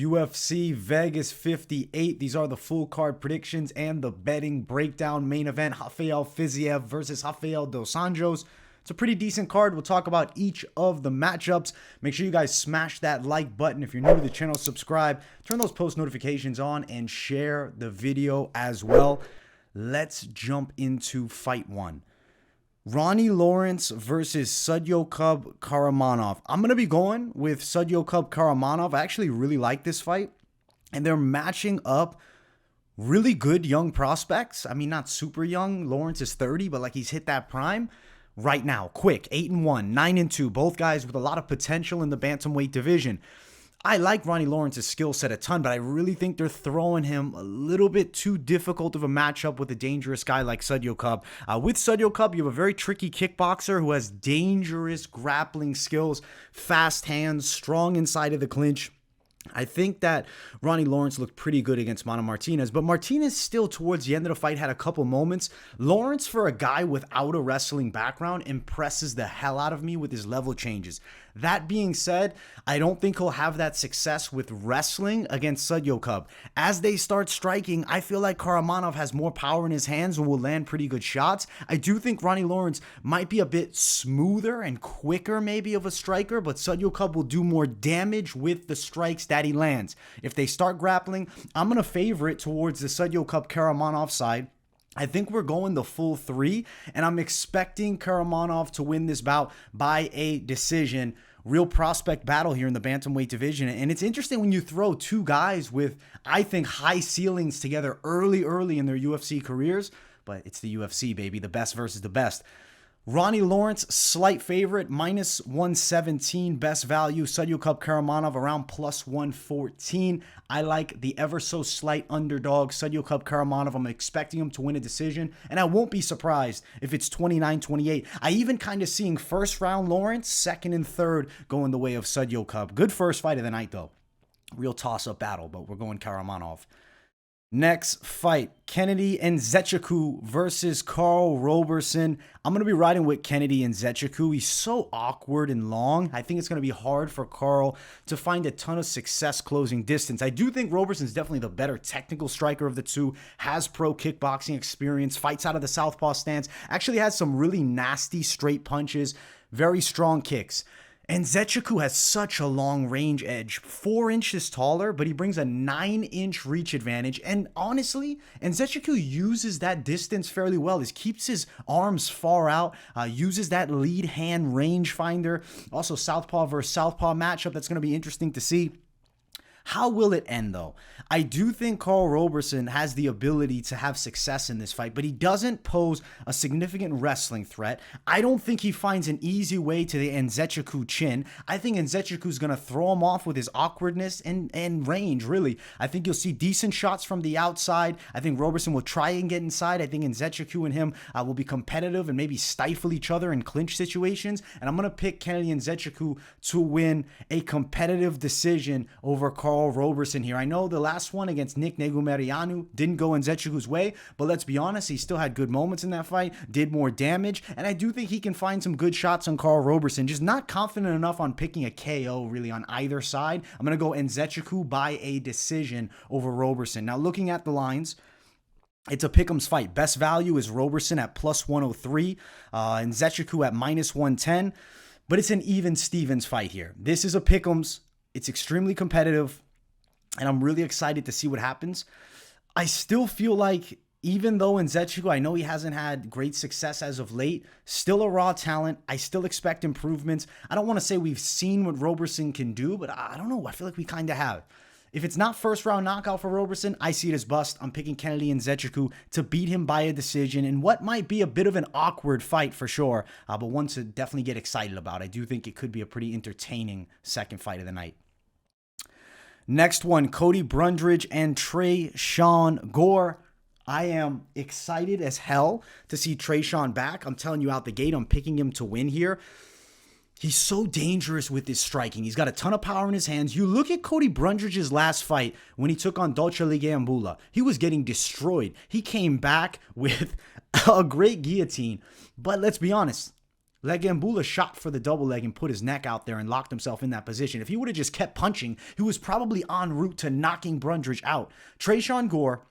UFC Vegas 58. These are the full card predictions and the betting breakdown. Main event, Rafael Fiziev versus Rafael dos Anjos. It's a pretty decent card. We'll talk about each of the matchups. Make sure you guys smash that like button. If you're new to the channel, subscribe. Turn those post notifications on and share the video as well. Let's jump into fight one. Ronnie Lawrence versus Nzechukwu Kakhramonov. I'm going to be going with Nzechukwu Kakhramonov. I actually really like this fight. And they're matching up really good young prospects. I mean, not super young. Lawrence is 30, but like he's hit that prime right now. Quick, 8-1, 9-2. Both guys with a lot of potential in the bantamweight division. I like Ronnie Lawrence's skill set a ton, but I really think they're throwing him a little bit too difficult of a matchup with a dangerous guy like Nzechukwu. With Nzechukwu, you have a very tricky kickboxer who has dangerous grappling skills, fast hands, strong inside of the clinch. I think that Ronnie Lawrence looked pretty good against Mano Martinez, but Martinez still towards the end of the fight had a couple moments. Lawrence, for a guy without a wrestling background, impresses the hell out of me with his level changes. That being said, I don't think he'll have that success with wrestling against Nzechukwu. As they start striking, I feel like Kakhramonov has more power in his hands and will land pretty good shots. I do think Ronnie Lawrence might be a bit smoother and quicker maybe of a striker, but Nzechukwu will do more damage with the strikes that he lands. If they start grappling, I'm going to favor it towards the Nzechukwu Kakhramonov side. I think we're going the full 3, and I'm expecting Kakhramonov to win this bout by a decision. Real prospect battle here in the bantamweight division, and it's interesting when you throw two guys with, I think, high ceilings together early in their UFC careers, but it's the UFC, baby, the best versus the best. Ronnie Lawrence, slight favorite, minus 117 best value. Nzechukwu Kakhramonov around plus 114. I like the ever so slight underdog, Nzechukwu Kakhramonov. I'm expecting him to win a decision, and I won't be surprised if it's 29-28. I even kind of seeing first round Lawrence, second and third going the way of Nzechukwu. Good first fight of the night, though. Real toss-up battle, but we're going Kakhramonov. Next fight, Kennedy and Nzechukwu versus Karl Roberson. I'm going to be riding with Kennedy and Nzechukwu. He's so awkward and long. I think it's going to be hard for Karl to find a ton of success closing distance. I do think Roberson's definitely the better technical striker of the two, has pro kickboxing experience, fights out of the southpaw stance, actually has some really nasty straight punches, very strong kicks. And Nzechukwu has such a long range edge, 4 inches taller, but he brings a 9-inch reach advantage. And honestly, Nzechukwu uses that distance fairly well. He keeps his arms far out, uses that lead hand range finder. Also, southpaw versus southpaw matchup. That's going to be interesting to see. How will it end, though? I do think Karl Roberson has the ability to have success in this fight, but he doesn't pose a significant wrestling threat. I don't think he finds an easy way to the Nzechukwu chin. I think Nzechukwu is going to throw him off with his awkwardness and range, really. I think you'll see decent shots from the outside. I think Roberson will try and get inside. I think Nzechukwu and him will be competitive and maybe stifle each other in clinch situations. And I'm going to pick Kennedy and Nzechukwu to win a competitive decision over Karl Roberson here. I know the last one against Nick Negumereanu didn't go Nzechukwu's way, but let's be honest, he still had good moments in that fight, did more damage, and I do think he can find some good shots on Karl Roberson. Just not confident enough on picking a KO really on either side. I'm going to go Nzechukwu by a decision over Roberson. Now, looking at the lines, it's a pick'em's fight. Best value is Roberson at plus 103, and Nzechukwu at minus 110, but it's an even Stevens fight here. This is a pick'em's. It's extremely competitive, and I'm really excited to see what happens. I still feel like, even though Nzechukwu, I know he hasn't had great success as of late, still a raw talent. I still expect improvements. I don't want to say we've seen what Roberson can do, but I don't know. I feel like we kind of have. If it's not first round knockout for Roberson, I see it as bust. I'm picking Kennedy and Nzechukwu to beat him by a decision in what might be a bit of an awkward fight for sure, but one to definitely get excited about. I do think it could be a pretty entertaining second fight of the night. Next one, Cody Brundage and Tresean Gore. I am excited as hell to see Tresean back. I'm telling you out the gate, I'm picking him to win here. He's so dangerous with his striking. He's got a ton of power in his hands. You look at Cody Brundage's last fight when he took on Dolce Ligambula. He was getting destroyed. He came back with a great guillotine. But let's be honest, Legambula shot for the double leg and put his neck out there and locked himself in that position. If he would have just kept punching, he was probably en route to knocking Brundage out. Tresean Gore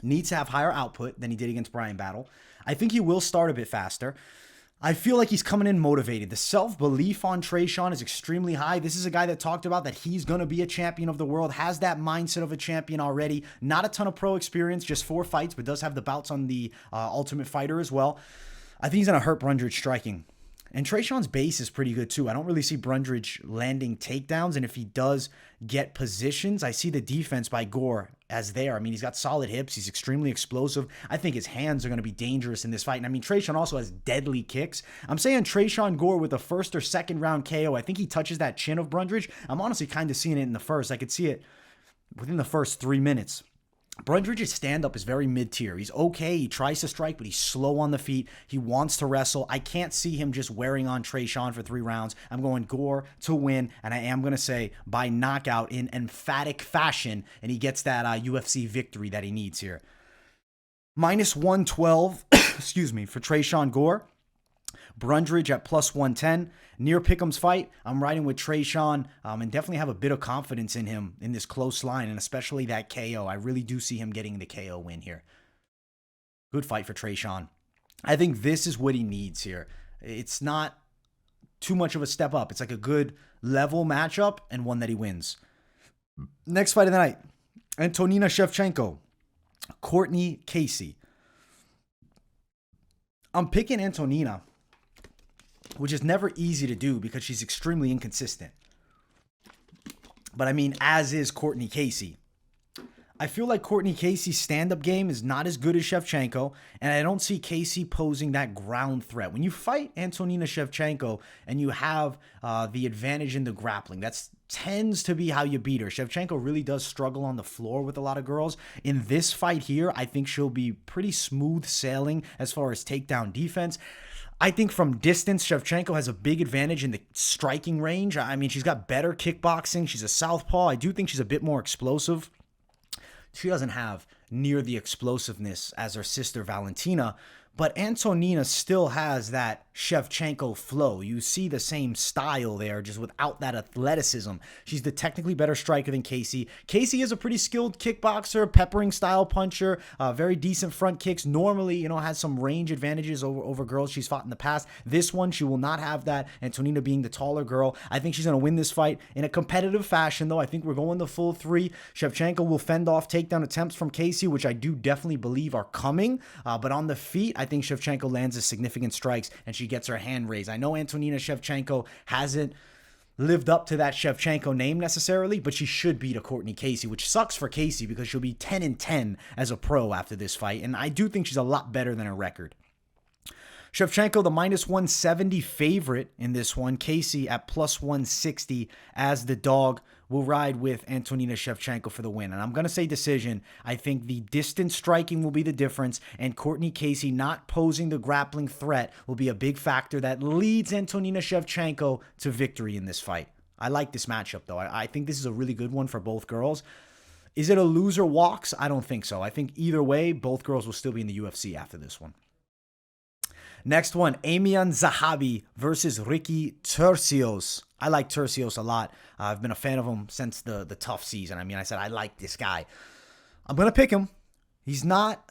needs to have higher output than he did against Bryan Battle. I think he will start a bit faster. I feel like he's coming in motivated. The self-belief on Tresean is extremely high. This is a guy that talked about that he's going to be a champion of the world, has that mindset of a champion already. Not a ton of pro experience, just 4 fights, but does have the bouts on the Ultimate Fighter as well. I think he's going to hurt Brundage striking. And Tresean's base is pretty good too. I don't really see Brundage landing takedowns, and if he does get positions, I see the defense by Gore as there. I mean, he's got solid hips. He's extremely explosive. I think his hands are going to be dangerous in this fight. And I mean, Tresean also has deadly kicks. I'm saying Tresean Gore with a first or second round KO. I think he touches that chin of Brundage. I'm honestly kind of seeing it in the first. I could see it within the first 3 minutes. Brundage's stand-up is very mid-tier. He's okay. He tries to strike, but he's slow on the feet. He wants to wrestle. I can't see him just wearing on Tresean for 3 rounds. I'm going Gore to win, and I am going to say by knockout in emphatic fashion, and he gets that UFC victory that he needs here. Minus 112, excuse me, for Tresean Gore. Brundage at plus 110. Near Pickham's fight, I'm riding with Tresean and definitely have a bit of confidence in him in this close line, and especially that KO. I really do see him getting the KO win here. Good fight for Tresean. I think this is what he needs here. It's not too much of a step up. It's like a good level matchup and one that he wins. Next fight of the night, Antonina Shevchenko, Cortney Casey. I'm picking Antonina, which is never easy to do because she's extremely inconsistent. But I mean, as is Cortney Casey. I feel like Cortney Casey's stand-up game is not as good as Shevchenko, and I don't see Casey posing that ground threat. When you fight Antonina Shevchenko and you have the advantage in the grappling, that tends to be how you beat her. Shevchenko really does struggle on the floor with a lot of girls. In this fight here, I think she'll be pretty smooth sailing as far as takedown defense. I think from distance, Shevchenko has a big advantage in the striking range. I mean, she's got better kickboxing. She's a southpaw. I do think she's a bit more explosive. She doesn't have near the explosiveness as her sister Valentina, but Antonina still has that Shevchenko flow. You see the same style there, just without that athleticism. She's the technically better striker than Casey. Casey is a pretty skilled kickboxer, peppering style puncher, very decent front kicks. Normally, has some range advantages over girls she's fought in the past. This one, she will not have that. Antonina being the taller girl. I think she's going to win this fight in a competitive fashion, though. I think we're going the full 3. Shevchenko will fend off takedown attempts from Casey, which I do definitely believe are coming. But on the feet, I think Shevchenko lands a significant strikes and she gets her hand raised. I know Antonina Shevchenko hasn't lived up to that Shevchenko name necessarily, but she should beat a Cortney Casey, which sucks for Casey because she'll be 10-10 as a pro after this fight, and I do think she's a lot better than her record. Shevchenko, the minus 170 favorite in this one. Casey at plus 160 as the dog. Will ride with Antonina Shevchenko for the win. And I'm going to say decision. I think the distance striking will be the difference, and Cortney Casey not posing the grappling threat will be a big factor that leads Antonina Shevchenko to victory in this fight. I like this matchup, though. I think this is a really good one for both girls. Is it a loser walks? I don't think so. I think either way, both girls will still be in the UFC after this one. Next one, Aiemann Zahabi versus Ricky Turcios. I like Turcios a lot. I've been a fan of him since the tough season. I mean, I said I like this guy. I'm going to pick him. He's not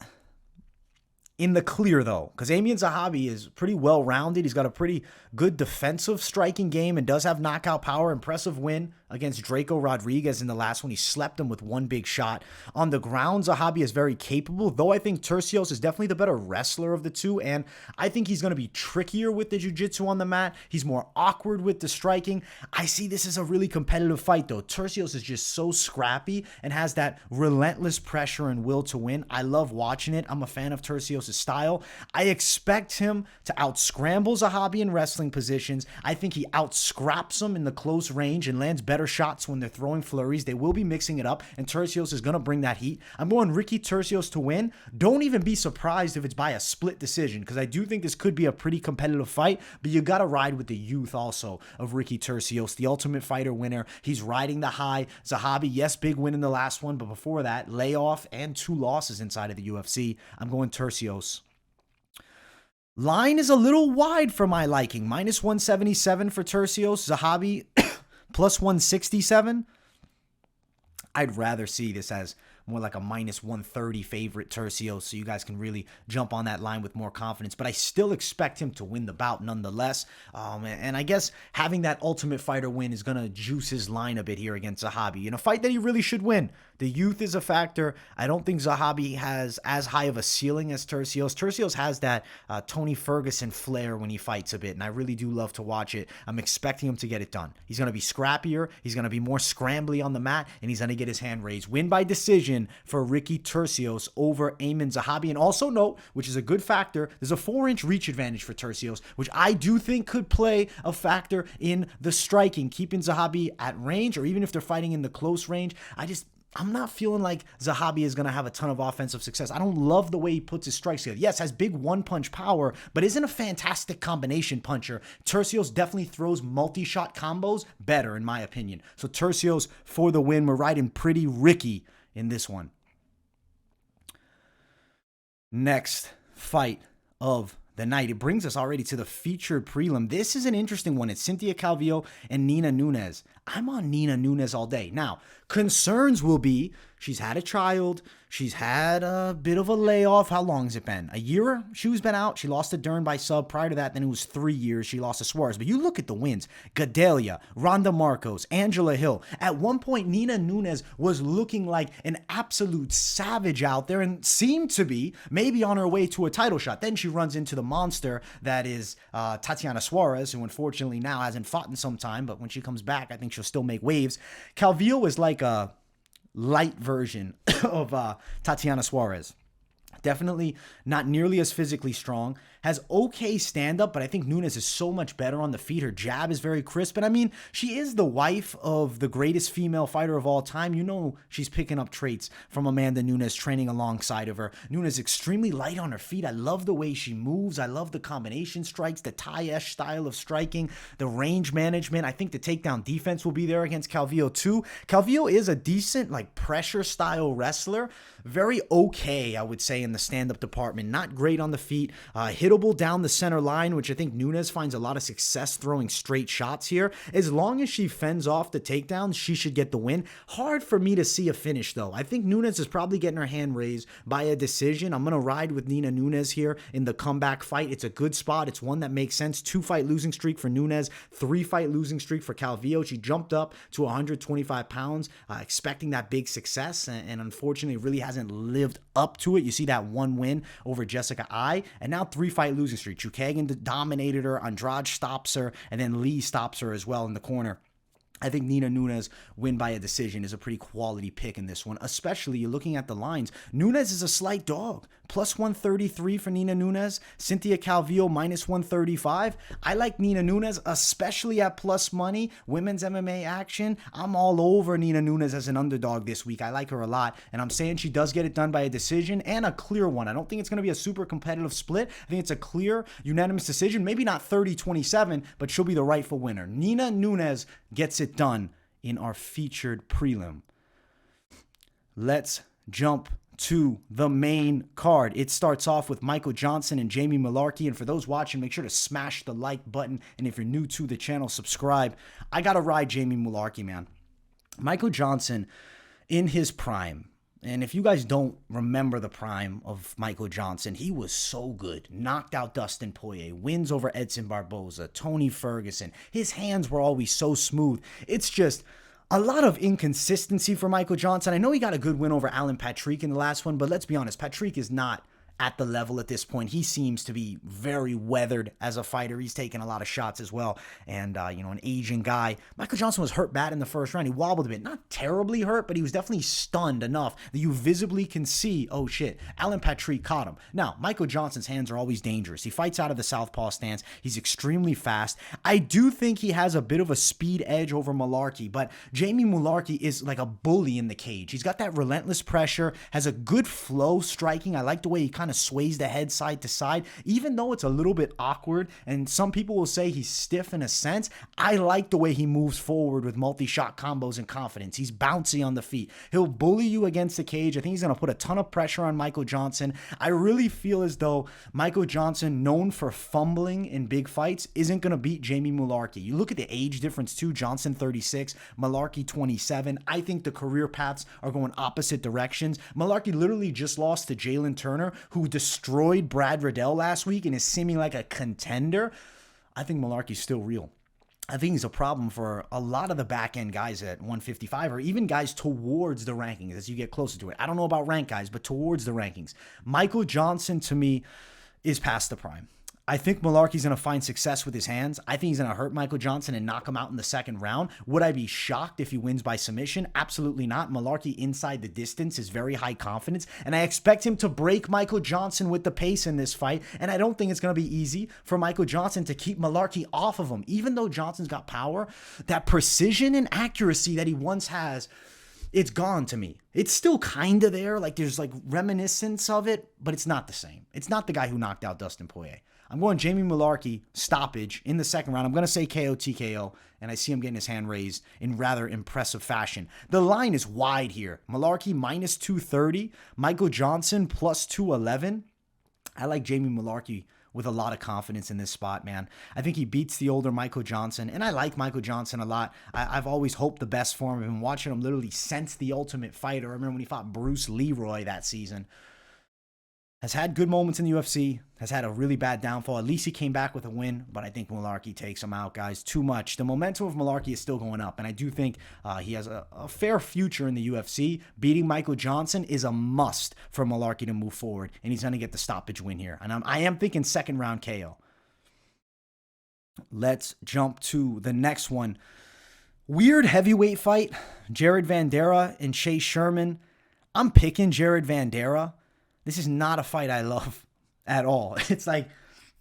in the clear, though, because Aiemann Zahabi is pretty well-rounded. He's got a pretty good defensive striking game and does have knockout power. Impressive win against Draco Rodriguez in the last one. He slept him with one big shot. On the ground, Zahabi is very capable, though I think Turcios is definitely the better wrestler of the two, and I think he's going to be trickier with the jiu-jitsu on the mat. He's more awkward with the striking. I see this as a really competitive fight, though. Turcios is just so scrappy and has that relentless pressure and will to win. I love watching it. I'm a fan of Turcios' style. I expect him to out-scramble Zahabi in wrestling positions. I think he out-scraps him in the close range and lands better shots when they're throwing flurries. They will be mixing it up, and Turcios is going to bring that heat. I'm going Ricky Turcios to win. Don't even be surprised if it's by a split decision, because I do think this could be a pretty competitive fight, but you got to ride with the youth also of Ricky Turcios, the Ultimate Fighter winner. He's riding the high. Zahabi, yes, big win in the last one, but before that, layoff and 2 losses inside of the UFC. I'm going Turcios. Line is a little wide for my liking. Minus 177 for Turcios. Zahabi plus 167. I'd rather see this as more like a minus 130 favorite Turcios, so you guys can really jump on that line with more confidence. But I still expect him to win the bout nonetheless. And I guess having that Ultimate Fighter win is going to juice his line a bit here against Zahabi in a fight that he really should win. The youth is a factor. I don't think Zahabi has as high of a ceiling as Turcios. Turcios has that Tony Ferguson flair when he fights a bit, and I really do love to watch it. I'm expecting him to get it done. He's going to be scrappier. He's going to be more scrambly on the mat, and he's going to get his hand raised. Win by decision for Ricky Turcios over Aiemann Zahabi. And also note, which is a good factor, there's a 4-inch reach advantage for Turcios, which I do think could play a factor in the striking, keeping Zahabi at range, or even if they're fighting in the close range. I'm not feeling like Zahabi is going to have a ton of offensive success. I don't love the way he puts his strikes together. Yes, has big one-punch power, but isn't a fantastic combination puncher. Turcios definitely throws multi-shot combos better, in my opinion. So Turcios for the win. We're riding pretty Ricky in this one. Next fight of the night. It brings us already to the featured prelim. This is an interesting one. It's Cynthia Calvillo and Nina Nunes. I'm on Nina Nunes all day. Now, concerns will be she's had a child. She's had a bit of a layoff. How long has it been? A year she's been out. She lost to Dern by sub. Prior to that, then it was 3 years. She lost to Suarez. But you look at the wins. Gadelia, Ronda Marcos, Angela Hill. At one point, Nina Nunes was looking like an absolute savage out there and seemed to be maybe on her way to a title shot. Then she runs into the monster that is Tatiana Suarez, who unfortunately now hasn't fought in some time. But when she comes back, I think she'll still make waves. Calvillo is like a light version of Tatiana Suarez. Definitely not nearly as physically strong. Has okay stand-up, but I think Nunes is so much better on the feet. Her jab is very crisp. And I mean, she is the wife of the greatest female fighter of all time. You know she's picking up traits from Amanda Nunes training alongside of her. Nunes is extremely light on her feet. I love the way she moves. I love the combination strikes, the Thai-esque style of striking, the range management. I think the takedown defense will be there against Calvillo too. Calvillo is a decent like pressure style wrestler. Very okay, I would say, in the stand-up department. Not great on the feet. Hittable down the center line, which I think Nunes finds a lot of success throwing straight shots here. As long as she fends off the takedowns, she should get the win. Hard for me to see a finish, though. I think Nunes is probably getting her hand raised by a decision. I'm going to ride with Nina Nunes here in the comeback fight. It's a good spot. It's one that makes sense. 2-fight losing streak for Nunes. 3-fight losing streak for Calvillo. She jumped up to 125 pounds, expecting that big success, and unfortunately really hasn't lived up to it. You see that one win over Jessica Ai, and now 3-fight losing streak. Chukagian dominated her, Andrade stops her, and then Lee stops her as well in the corner. I think Nina Nunes win by a decision is a pretty quality pick in this one, especially you're looking at the lines. Nunes is a slight dog. Plus 133 for Nina Nunes. Cynthia Calvillo minus 135. I like Nina Nunes, especially at plus money. Women's MMA action. I'm all over Nina Nunes as an underdog this week. I like her a lot, and I'm saying she does get it done by a decision and a clear one. I don't think it's going to be a super competitive split. I think it's a clear, unanimous decision. Maybe not 30-27, but she'll be the rightful winner. Nina Nunes gets it done in our featured prelim. Let's jump to the main card. It starts off with Michael Johnson and Jamie Mullarkey. And for those watching, make sure to smash the like button. And if you're new to the channel, subscribe. I got to ride Jamie Mullarkey, man. Michael Johnson in his prime. And if you guys don't remember the prime of Michael Johnson, he was so good. Knocked out Dustin Poirier, wins over Edson Barboza, Tony Ferguson. His hands were always so smooth. It's just a lot of inconsistency for Michael Johnson. I know he got a good win over Alan Patrick in the last one, but let's be honest, Patrick is not at the level at this point. He seems to be very weathered as a fighter. He's taken a lot of shots as well. And, an Asian guy. Michael Johnson was hurt bad in the first round. He wobbled a bit. Not terribly hurt, but he was definitely stunned enough that you visibly can see, oh shit, Alan Patrick caught him. Now, Michael Johnson's hands are always dangerous. He fights out of the southpaw stance. He's extremely fast. I do think he has a bit of a speed edge over Mullarkey, but Jamie Mullarkey is like a bully in the cage. He's got that relentless pressure, has a good flow striking. I like the way he kind kind of sways the head side to side. Even though it's a little bit awkward, and some people will say he's stiff in a sense, I like the way he moves forward with multi-shot combos and confidence. He's bouncy on the feet. He'll bully you against the cage. I think he's going to put a ton of pressure on Michael Johnson. I really feel as though Michael Johnson, known for fumbling in big fights, isn't going to beat Jamie Mullarkey. You look at the age difference too. Johnson 36, Mullarkey 27. I think the career paths are going opposite directions. Mullarkey literally just lost to Jalen Turner, who destroyed Brad Riddell last week and is seeming like a contender. I think Mullarkey's still real. I think he's a problem for a lot of the back-end guys at 155, or even guys towards the rankings as you get closer to it. I don't know about rank guys, but towards the rankings. Michael Johnson, to me, is past the prime. I think Mullarkey's going to find success with his hands. I think he's going to hurt Michael Johnson and knock him out in the second round. Would I be shocked if he wins by submission? Absolutely not. Mullarkey inside the distance is very high confidence, and I expect him to break Michael Johnson with the pace in this fight, and I don't think it's going to be easy for Michael Johnson to keep Mullarkey off of him. Even though Johnson's got power, that precision and accuracy that he once has, it's gone to me. It's still kind of there. Like there's like reminiscence of it, but it's not the same. It's not the guy who knocked out Dustin Poirier. I'm going Jamie Mullarkey, stoppage in the second round. I'm going to say KO, TKO, and I see him getting his hand raised in rather impressive fashion. The line is wide here. Mullarkey minus 230, Michael Johnson plus 211. I like Jamie Mullarkey with a lot of confidence in this spot, man. I think he beats the older Michael Johnson, and I like Michael Johnson a lot. I've always hoped the best for him. I've been watching him literally since The Ultimate Fighter. I remember when he fought Bruce Leroy that season. Has had good moments in the UFC, has had a really bad downfall. At least he came back with a win, but I think Mullarkey takes him out, guys. Too much. The momentum of Mullarkey is still going up, and I do think he has a fair future in the UFC. Beating Michael Johnson is a must for Mullarkey to move forward, and he's going to get the stoppage win here. And I am thinking second round KO. Let's jump to the next one. Weird heavyweight fight. Jared Vanderaa and Chase Sherman. I'm picking Jared Vanderaa. This is not a fight I love at all. It's like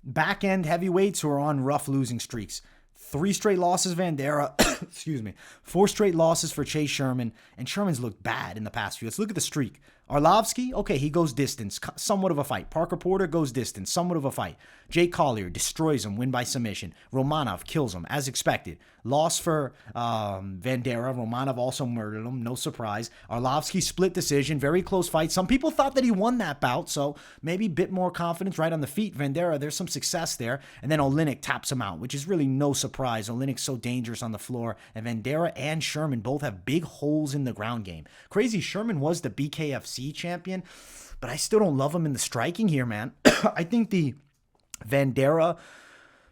back-end heavyweights who are on rough losing streaks. 3 straight losses, Vanderaa. Excuse me. 4 straight losses for Chase Sherman. And Sherman's looked bad in the past few. Let's look at the streak. Arlovsky, okay, he goes distance. Somewhat of a fight. Parker Porter goes distance. Somewhat of a fight. Jake Collier destroys him. Win by submission. Romanov kills him, as expected. Loss for Vanderaa. Romanov also murdered him. No surprise. Arlovsky split decision. Very close fight. Some people thought that he won that bout, so maybe a bit more confidence right on the feet. Vanderaa, there's some success there. And then Oleinik taps him out, which is really no surprise. Oleinik's so dangerous on the floor. And Vanderaa and Sherman both have big holes in the ground game. Crazy, Sherman was the BKFC champion, but I still don't love him in the striking here, man. I think the Vanderaa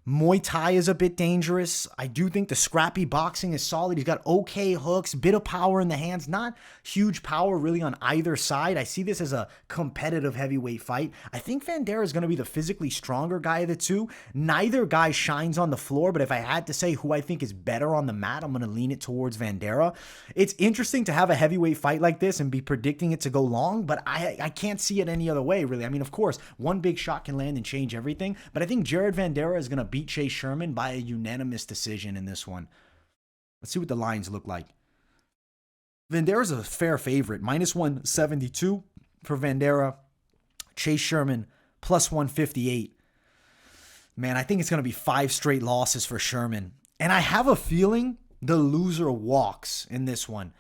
Muay Thai is a bit dangerous. I do think the scrappy boxing is solid. He's got okay hooks, bit of power in the hands, not huge power really on either side. I see this as a competitive heavyweight fight. I think Vanderaa is going to be the physically stronger guy of the two. Neither guy shines on the floor, but if I had to say who I think is better on the mat, I'm going to lean it towards Vanderaa. It's interesting to have a heavyweight fight like this and be predicting it to go long, but I can't see it any other way, really. I mean, of course, one big shot can land and change everything, but I think Jared Vanderaa is going to beat Chase Sherman by a unanimous decision in this one. Let's see what the lines look like. Vanderaa a fair favorite. Minus 172 for Vanderaa. Chase Sherman plus 158. Man, I think it's going to be 5 straight losses for Sherman. And I have a feeling the loser walks in this one.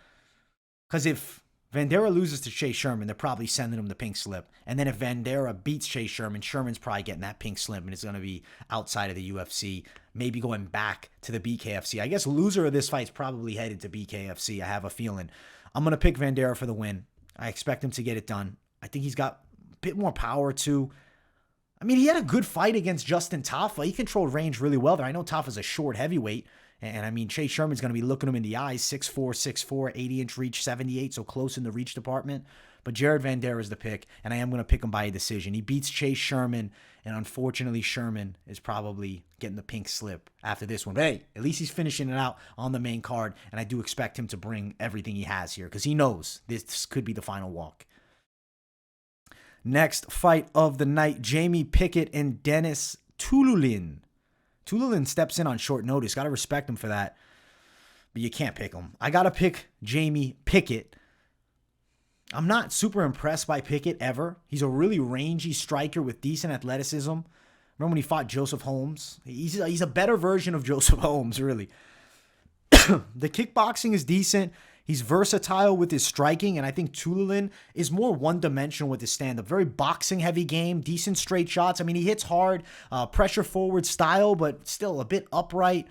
Because if Vanderaa loses to Chase Sherman, they're probably sending him the pink slip. And then if Vanderaa beats Chase Sherman, Sherman's probably getting that pink slip, and it's going to be outside of the UFC, maybe going back to the BKFC. I guess loser of this fight's probably headed to BKFC. I have a feeling. I'm going to pick Vanderaa for the win. I expect him to get it done. I think he's got a bit more power, too. I mean, he had a good fight against Justin Tafa. He controlled range really well there. I know Tafa's a short heavyweight. And I mean, Chase Sherman's going to be looking him in the eyes. 6'4", 6'4", 80-inch reach, 78, so close in the reach department. But Jared Vanderaa is the pick, and I am going to pick him by a decision. He beats Chase Sherman, and unfortunately, Sherman is probably getting the pink slip after this one. But hey, at least he's finishing it out on the main card, and I do expect him to bring everything he has here because he knows this could be the final walk. Next fight of the night, Jamie Pickett and Denis Tiuliulin. Tiuliulin steps in on short notice. Got to respect him for that. But you can't pick him. I got to pick Jamie Pickett. I'm not super impressed by Pickett ever. He's a really rangy striker with decent athleticism. Remember when he fought Joseph Holmes? He's a better version of Joseph Holmes, really. The kickboxing is decent. He's versatile with his striking, and I think Tiuliulin is more one-dimensional with his stand-up. Very boxing-heavy game, decent straight shots. I mean, he hits hard, pressure-forward style, but still a bit upright.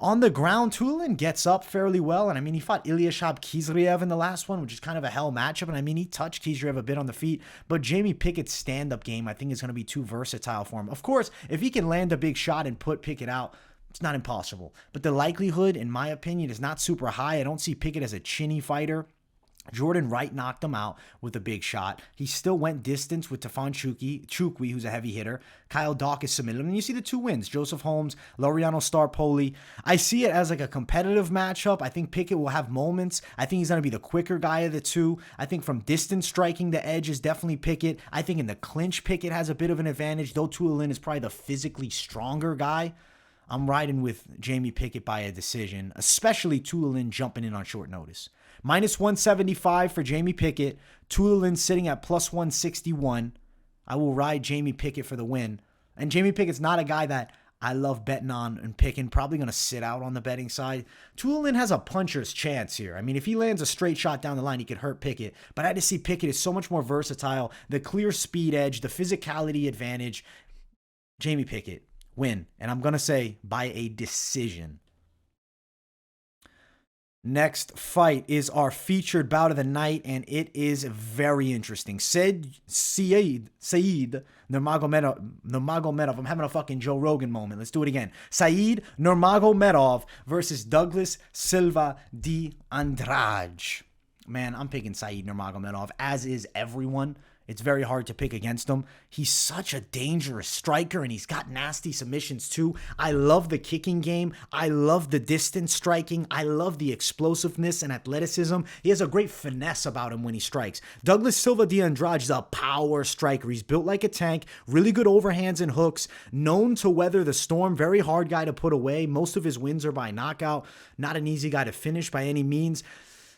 On the ground, Tiuliulin gets up fairly well, and I mean, he fought Ilyashab Khizriev in the last one, which is kind of a hell matchup, and I mean, he touched Khizriev a bit on the feet, but Jamie Pickett's stand-up game, I think, is going to be too versatile for him. Of course, if he can land a big shot and put Pickett out, it's not impossible. But the likelihood, in my opinion, is not super high. I don't see Pickett as a chinny fighter. Jordan Wright knocked him out with a big shot. He still went distance with Tafon Chukwi, who's a heavy hitter. Kyle Dawkins submitted him. And you see the two wins, Joseph Holmes, Laureano Starpoli. I see it as like a competitive matchup. I think Pickett will have moments. I think he's going to be the quicker guy of the two. I think from distance striking, the edge is definitely Pickett. I think in the clinch, Pickett has a bit of an advantage, though Tiuliulin is probably the physically stronger guy. I'm riding with Jamie Pickett by a decision, especially Tiuliulin jumping in on short notice. Minus 175 for Jamie Pickett. Tiuliulin sitting at plus 161. I will ride Jamie Pickett for the win. And Jamie Pickett's not a guy that I love betting on and picking. Probably going to sit out on the betting side. Tiuliulin has a puncher's chance here. I mean, if he lands a straight shot down the line, he could hurt Pickett. But I just see Pickett is so much more versatile. The clear speed edge, the physicality advantage. Jamie Pickett. Win. And I'm going to say by a decision. Next fight is our featured bout of the night, and it is very interesting. Saeed Nurmagomedov. I'm having a fucking Joe Rogan moment. Let's do it again. Saeed Nurmagomedov versus Douglas Silva de Andrade. Man, I'm picking Saeed Nurmagomedov, as is everyone. It's very hard to pick against him. He's such a dangerous striker, and he's got nasty submissions too. I love the kicking game. I love the distance striking. I love the explosiveness and athleticism. He has a great finesse about him when he strikes. Douglas Silva de Andrade is a power striker. He's built like a tank, really good overhands and hooks, known to weather the storm, very hard guy to put away. Most of his wins are by knockout. Not an easy guy to finish by any means.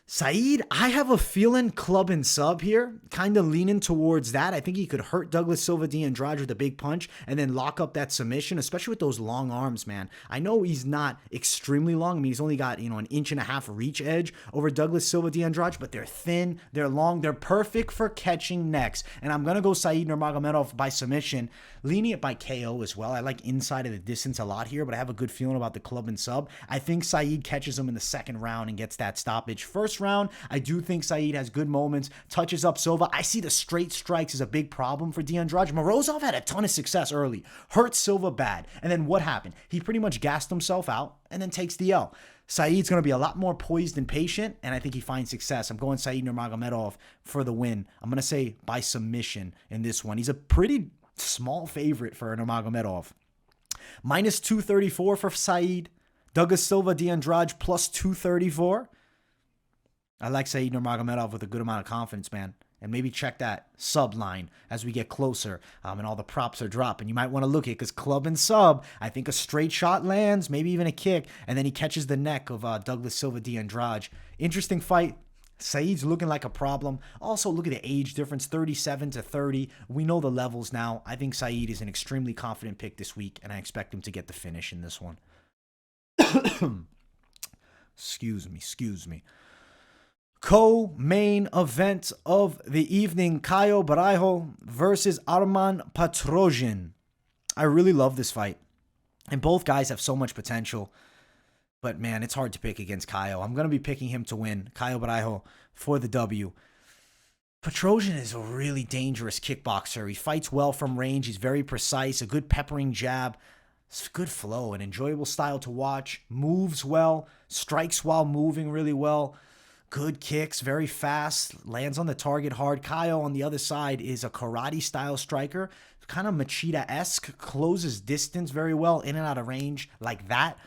Saeed, I have a feeling club and sub here, kind of leaning towards that. I think he could hurt Douglas Silva de Andrade with a big punch and then lock up that submission, especially with those long arms, man. I know he's not extremely long. I mean, he's only got, an inch and a half reach edge over Douglas Silva de Andrade, but they're thin, they're long, they're perfect for catching necks. And I'm going to go Saeed Nurmagomedov by submission, leaning it by KO as well. I like inside of the distance a lot here, but I have a good feeling about the club and sub. I think Saeed catches him in the second round and gets that stoppage. First round, I do think Saeed has good moments, touches up Silva. I see the straight strikes as a big problem for de Andrade. Morozov had a ton of success early, hurt Silva bad, and then what happened? He pretty much gassed himself out and then takes the L. Saeed's going to be a lot more poised and patient, and I think he finds success. I'm going Saeed Nurmagomedov for the win. I'm going to say by submission in this one. He's a pretty small favorite for Nurmagomedov. Minus 234 for Saeed. Douglas Silva de Andrade plus 234. I like Saeed Nurmagomedov with a good amount of confidence, man. And maybe check that sub line as we get closer and all the props are dropping. You might want to look at it because club and sub, I think a straight shot lands, maybe even a kick, and then he catches the neck of Douglas Silva de Andrade. Interesting fight. Saeed's looking like a problem. Also, look at the age difference, 37 to 30. We know the levels now. I think Saeed is an extremely confident pick this week, and I expect him to get the finish in this one. Excuse me. Co-main event of the evening, Caio Borralho versus Aiemann Petrosyan. I really love this fight. And both guys have so much potential. But man, it's hard to pick against Caio. I'm going to be picking him to win. Caio Borralho for the W. Petrosyan is a really dangerous kickboxer. He fights well from range. He's very precise. A good peppering jab. It's good flow. An enjoyable style to watch. Moves well. Strikes while moving really well. Good kicks, very fast, lands on the target hard. Caio on the other side is a karate-style striker, kind of Machida-esque, closes distance very well, in and out of range like that.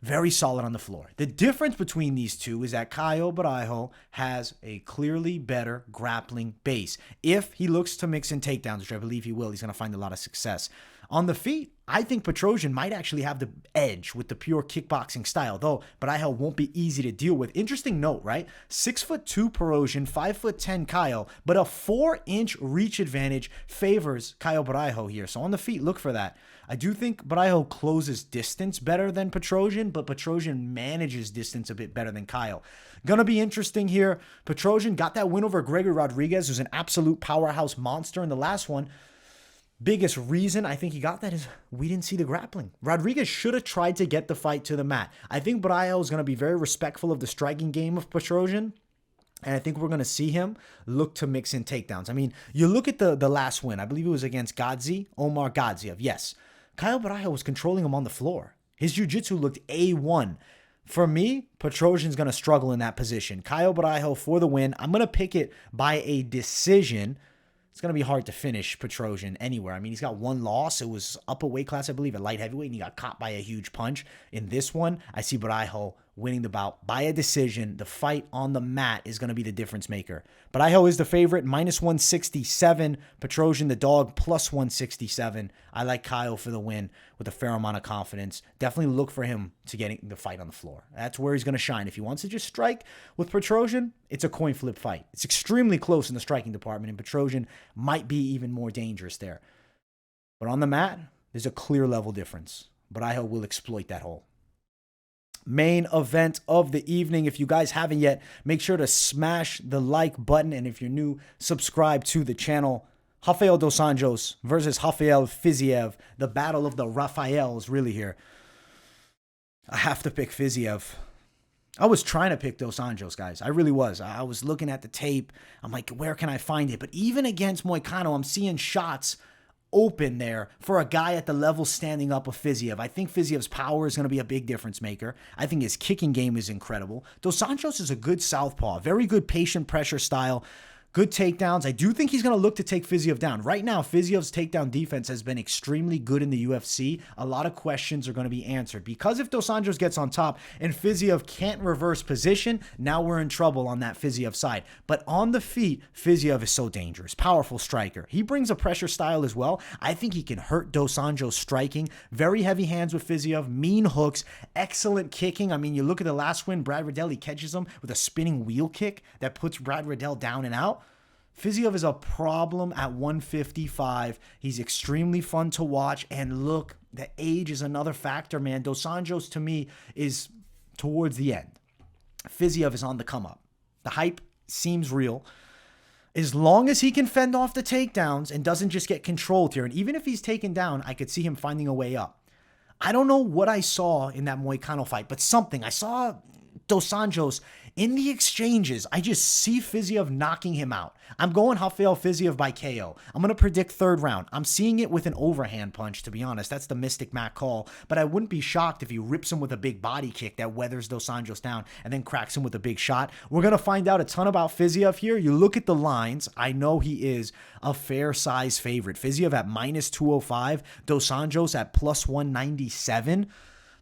Very solid on the floor. The difference between these two is that Caio Borralho has a clearly better grappling base. If he looks to mix in takedowns, which I believe he will, he's going to find a lot of success. On the feet, I think Petrosyan might actually have the edge with the pure kickboxing style, though Borralho won't be easy to deal with. Interesting note, right? 6'2" Petrosyan, 5'10" Caio, but a 4-inch reach advantage favors Caio Borralho here. So on the feet, look for that. I do think Borralho closes distance better than Petrosyan, but Petrosyan manages distance a bit better than Caio. Gonna be interesting here. Petrosyan got that win over Gregory Rodriguez, who's an absolute powerhouse monster in the last one. Biggest reason I think he got that is we didn't see the grappling. Rodriguez should have tried to get the fight to the mat. I think Borralho is going to be very respectful of the striking game of Petrosyan, and I think we're going to see him look to mix in takedowns. I mean, you look at the last win. I believe it was against Omar Gadziev. Yes. Caio Borralho was controlling him on the floor. His jiu-jitsu looked A1. For me, Petrosyan's going to struggle in that position. Caio Borralho for the win. I'm going to pick it by a decision. It's going to be hard to finish Petrosyan anywhere. I mean, he's got one loss. It was up a weight class, I believe, at light heavyweight, and he got caught by a huge punch. In this one, I see Borralho winning the bout by a decision. The fight on the mat is going to be the difference maker. Borralho is the favorite, -167. Petrosyan, the dog, +167. I like Caio for the win with a fair amount of confidence. Definitely look for him to getting the fight on the floor. That's where he's going to shine. If he wants to just strike with Petrosyan, it's a coin flip fight. It's extremely close in the striking department, and Petrosyan might be even more dangerous there. But on the mat, there's a clear level difference. Borralho will exploit that hole. Main event of the evening. If you guys haven't yet, make sure to smash the like button. And if you're new, subscribe to the channel. Rafael dos Anjos versus Rafael Fiziev. The battle of the Rafaels really here. I have to pick Fiziev. I was trying to pick Dos Anjos, guys. I really was. I was looking at the tape. I'm like, where can I find it? But even against Moicano, I'm seeing shots open there for a guy at the level standing up of Fiziev. I think Fiziev's power is going to be a big difference maker. I think his kicking game is incredible. Dos Anjos is a good southpaw, very good patient pressure style, good takedowns. I do think he's going to look to take Fiziev down. Right now, Fiziev's takedown defense has been extremely good in the UFC. A lot of questions are going to be answered. Because if Dos Anjos gets on top and Fiziev can't reverse position, now we're in trouble on that Fiziev side. But on the feet, Fiziev is so dangerous. Powerful striker. He brings a pressure style as well. I think he can hurt Dos Anjos striking. Very heavy hands with Fiziev. Mean hooks. Excellent kicking. I mean, you look at the last win, Brad Riddell, he catches him with a spinning wheel kick that puts Brad Riddell down and out. Fiziev is a problem at 155. He's extremely fun to watch. And look, the age is another factor, man. Dos Anjos, to me, is towards the end. Fiziev is on the come up. The hype seems real. As long as he can fend off the takedowns and doesn't just get controlled here, and even if he's taken down, I could see him finding a way up. I don't know what I saw in that Moicano fight, but something. I saw Dos Anjos in the exchanges. I just see Fiziev knocking him out. I'm going Rafael Fiziev by KO. I'm going to predict third round. I'm seeing it with an overhand punch, to be honest. That's the Mystic Mac call. But I wouldn't be shocked if he rips him with a big body kick that weathers Dos Anjos down and then cracks him with a big shot. We're going to find out a ton about Fiziev here. You look at the lines. I know he is a fair size favorite. Fiziev at -205. Dos Anjos at +197.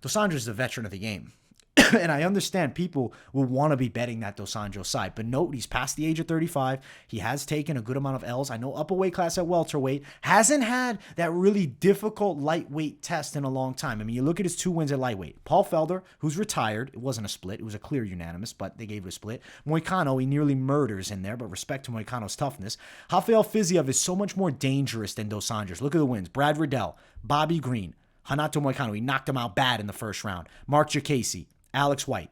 Dos Anjos is a veteran of the game. And I understand people will want to be betting that Dos Anjos side. But note, he's past the age of 35. He has taken a good amount of L's. I know upper weight class at welterweight. Hasn't had that really difficult lightweight test in a long time. I mean, you look at his 2 wins at lightweight. Paul Felder, who's retired. It wasn't a split. It was a clear unanimous, but they gave it a split. Moicano, he nearly murders in there, but respect to Moicano's toughness. Rafael Fiziev is so much more dangerous than Dos Anjos. Look at the wins. Brad Riddell, Bobby Green, Renato Moicano. He knocked him out bad in the first round. Mark Jacasey. Alex White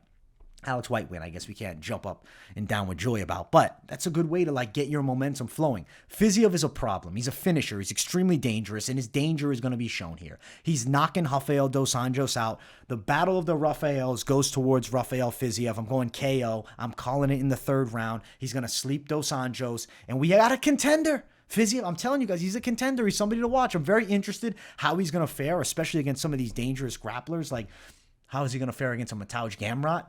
win. I guess we can't jump up and down with joy about, but that's a good way to get your momentum flowing. Fiziev is a problem. He's a finisher. He's extremely dangerous, and his danger is going to be shown here. He's knocking Rafael Dos Anjos out. The battle of the Rafaels goes towards Rafael Fiziev. I'm going KO. I'm calling it in the third round. He's going to sleep Dos Anjos, and we got a contender. Fiziev, I'm telling you guys, he's a contender. He's somebody to watch. I'm very interested how he's going to fare, especially against some of these dangerous grapplers. How is he going to fare against a Mateusz Gamrot?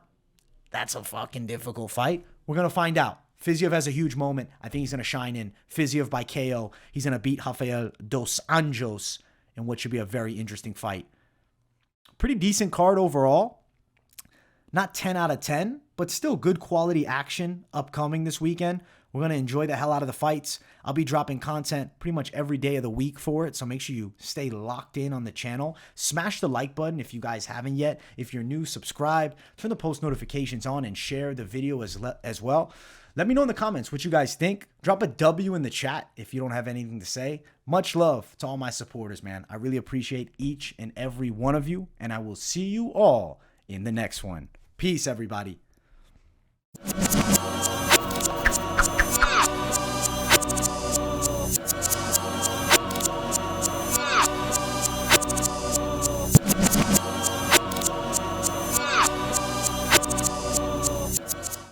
That's a fucking difficult fight. We're going to find out. Fiziev has a huge moment. I think he's going to shine in. Fiziev by KO. He's going to beat Rafael Dos Anjos in what should be a very interesting fight. Pretty decent card overall. Not 10 out of 10, but still good quality action upcoming this weekend. We're going to enjoy the hell out of the fights. I'll be dropping content pretty much every day of the week for it, so make sure you stay locked in on the channel. Smash the like button if you guys haven't yet. If you're new, subscribe, turn the post notifications on, and share the video as well. Let me know in the comments what you guys think. Drop a W in the chat if you don't have anything to say. Much love to all my supporters, man. I really appreciate each and every one of you, and I will see you all in the next one. Peace, everybody.